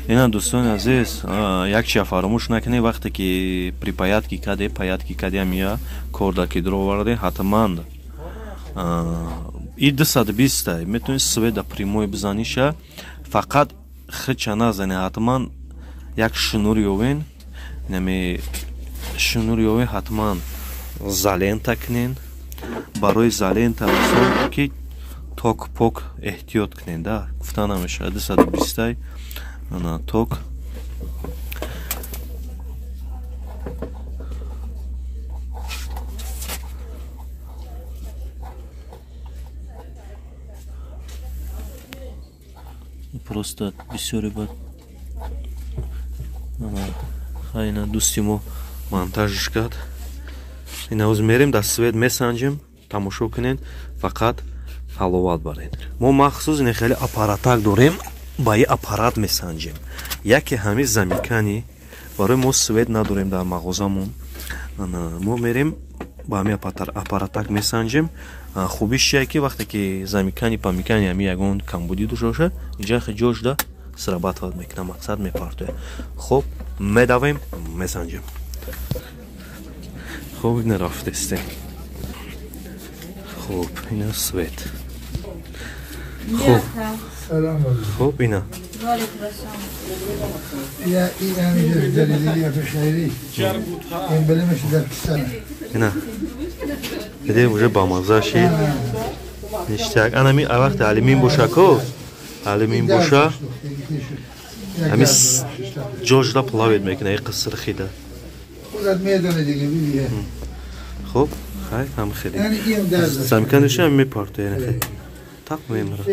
اینا دوستان عزیز یک چیز فراموش نکنید وقتی که پریپایاتکی کردی پایاتکی کردی همیا کورداکی درو ورده حتما این 220 میتونید سوید پریموی بزنیشه فقط خچه نزنی حتما یک شنور یوین نمی شنور یوین حتما زالента کنین برای زالента مثلا که توک پوک احتیاط کنین да گفتن همیشه 220 انا توک просто бисёре бад хайна дӯстимо монтажш кард ина ҳозир мерем дар свет месанҷем тамошо кунед фақат ҳаловат баред мо махсус ин хеле аппаратак дорем ба и аппарат месанҷем яке ҳамин замикани барои мо свет надорем дар мағозамон мо мерем ба ҳамин аппаратак месанҷем хубиш чие ки вақте ки замикани памикани ҳамин ягон камбудӣ душ боша инҷа ҷо шуда срабатват мекунам мақсад мепартоя хуб медавем месанҷем хуб ина рафтестем хуб ина свет хуб ина ина иде уже ба маза шид ништяк анами вақте алюмин боша ко алюмин боша ҳами ҷошда плавед мекуна и қиср хида хуб хай ҳам хеле замикан душа мепартоя так мемра